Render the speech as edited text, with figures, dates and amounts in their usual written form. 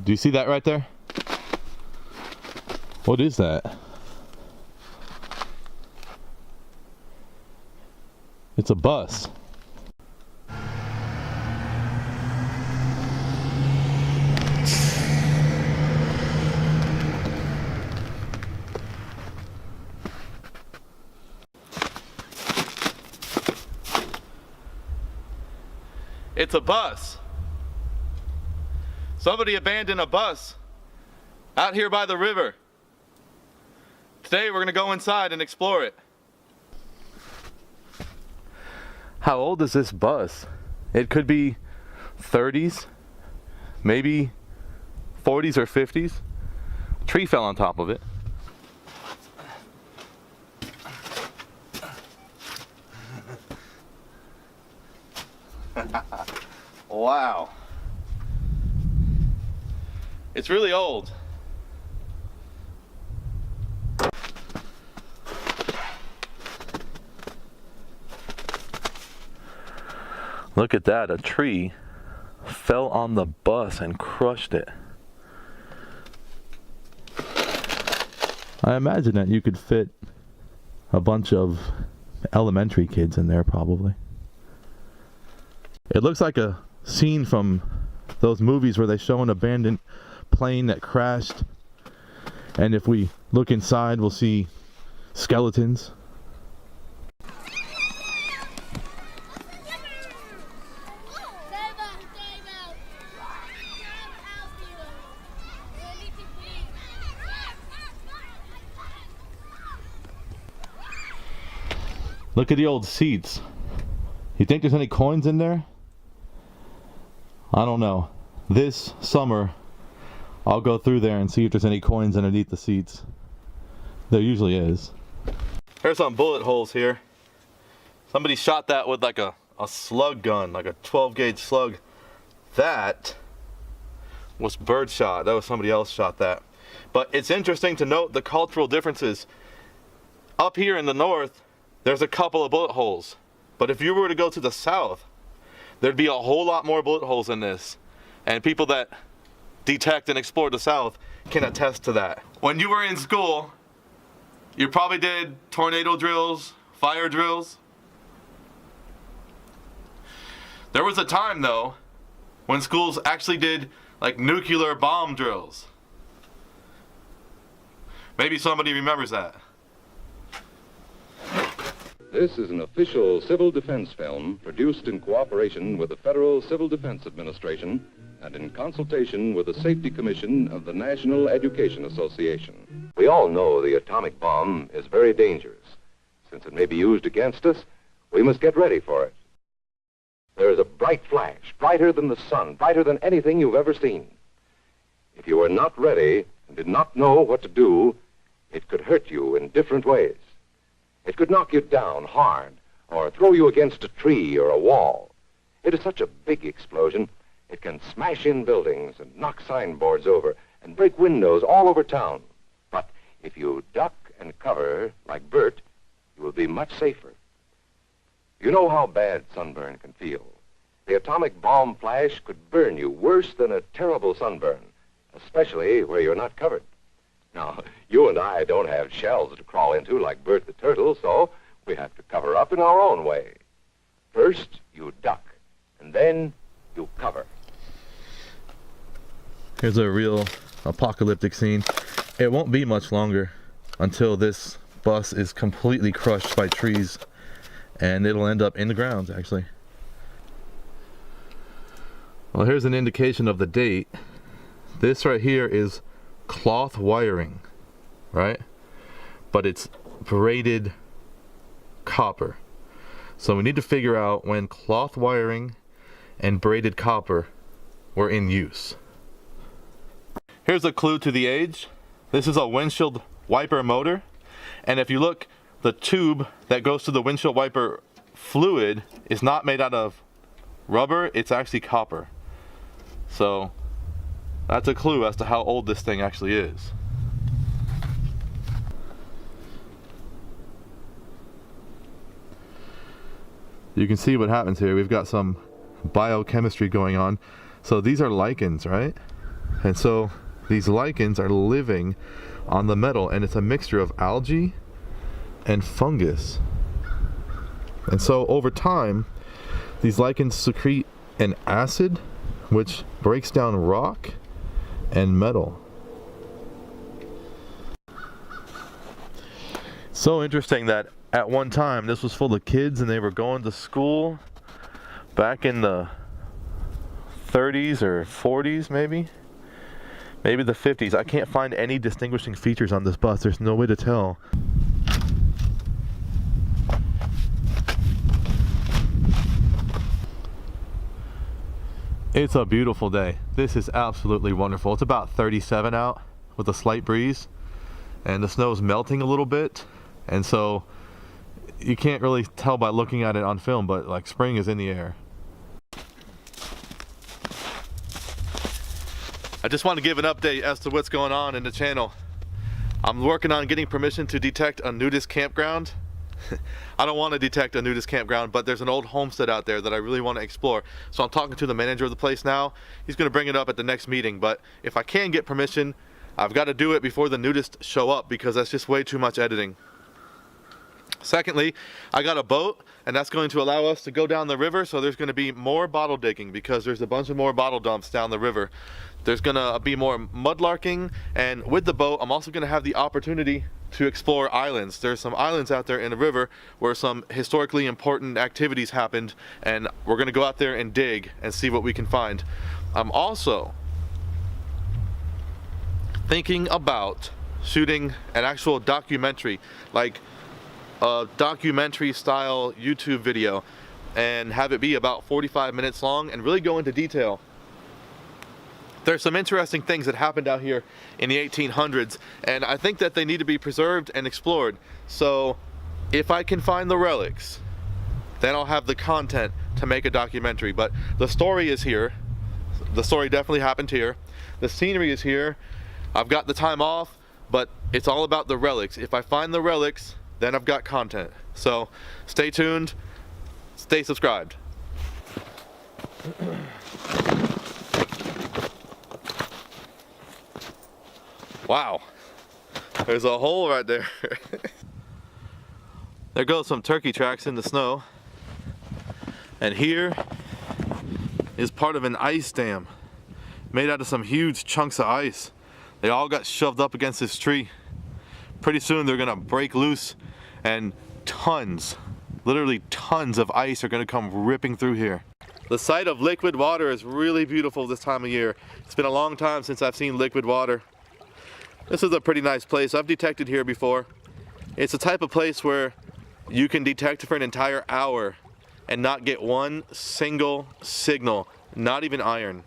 Do you see that right there? What is that? It's a bus. It's a bus. Somebody abandoned a bus out here by the river. Today we're gonna go inside and explore it. How old is this bus? It could be 30s, maybe 40s or 50s. A tree fell on top of it. Wow. It's really old. Look at that, a tree fell on the bus and crushed it. I imagine that you could fit a bunch of elementary kids in there probably. It looks like a scene from those movies where they show an abandoned plane that crashed, and if we look inside we'll see skeletons. Look at the old seats. You think there's any coins in there? I don't know. This summer, I'll go through there and see if there's any coins underneath the seats. There usually is. There's some bullet holes here. Somebody shot that with like a slug gun, like a 12 gauge slug. That was birdshot. That was somebody else shot that. But it's interesting to note the cultural differences. Up here in the north, there's a couple of bullet holes. But if you were to go to the south, there'd be a whole lot more bullet holes in this. And people that detect and explore the south can attest to that. When you were in school, you probably did tornado drills, fire drills. There was a time though, when schools actually did like nuclear bomb drills. Maybe somebody remembers that. This is an official civil defense film produced in cooperation with the Federal Civil Defense Administration and in consultation with the Safety Commission of the National Education Association. We all know the atomic bomb is very dangerous. Since it may be used against us, we must get ready for it. There is a bright flash, brighter than the sun, brighter than anything you've ever seen. If you are not ready and did not know what to do, it could hurt you in different ways. It could knock you down hard or throw you against a tree or a wall. It is such a big explosion, it can smash in buildings and knock signboards over and break windows all over town. But if you duck and cover like Bert, you will be much safer. You know how bad sunburn can feel. The atomic bomb flash could burn you worse than a terrible sunburn, especially where you're not covered. Now, you and I don't have shells to crawl into like Bert the Turtle, so we have to cover up in our own way. First, you duck, and then you cover. Here's a real apocalyptic scene. It won't be much longer until this bus is completely crushed by trees, and it'll end up in the ground, actually. Well, here's an indication of the date. This right here is cloth wiring, right? But it's braided copper. So we need to figure out when cloth wiring and braided copper were in use. Here's a clue to the age. This is a windshield wiper motor. And if you look, the tube that goes to the windshield wiper fluid is not made out of rubber, it's actually copper. So that's a clue as to how old this thing actually is. You can see what happens here. We've got some biochemistry going on. So these are lichens, right? And so these lichens are living on the metal, and it's a mixture of algae and fungus. And so over time, these lichens secrete an acid which breaks down rock and metal. So interesting that at one time this was full of kids and they were going to school back in the 30s or 40s, maybe the 50s. I can't find any distinguishing features on this bus. There's no way to tell. It's a beautiful day. This is absolutely wonderful. It's about 37 out with a slight breeze, and the snow's melting a little bit, and so you can't really tell by looking at it on film, but like spring is in the air. I just want to give an update as to what's going on in the channel. I'm working on getting permission to detect a nudist campground. I don't want to detect a nudist campground, but there's an old homestead out there that I really want to explore. So I'm talking to the manager of the place now. He's going to bring it up at the next meeting, but if I can get permission, I've got to do it before the nudists show up, because that's just way too much editing. Secondly, I got a boat, and that's going to allow us to go down the river, so there's going to be more bottle digging because there's a bunch of more bottle dumps down the river. There's going to be more mudlarking, and with the boat, I'm also going to have the opportunity to explore islands. There's some islands out there in the river where some historically important activities happened, and we're going to go out there and dig and see what we can find. I'm also thinking about shooting an actual documentary, like a documentary style YouTube video, and have it be about 45 minutes long and really go into detail. There's some interesting things that happened out here in the 1800s, and I think that they need to be preserved and explored. So if I can find the relics, then I'll have the content to make a documentary. But the story is here. The story definitely happened here. The scenery is here. I've got the time off, but it's all about the relics. If I find the relics, then I've got content. So stay tuned, stay subscribed. Wow, there's a hole right there. There goes some turkey tracks in the snow. And here is part of an ice dam made out of some huge chunks of ice. They all got shoved up against this tree. Pretty soon they're gonna break loose, and tons, literally tons of ice are gonna come ripping through here. The sight of liquid water is really beautiful this time of year. It's been a long time since I've seen liquid water. This is a pretty nice place. I've detected here before. It's the type of place where you can detect for an entire hour and not get one single signal, not even iron.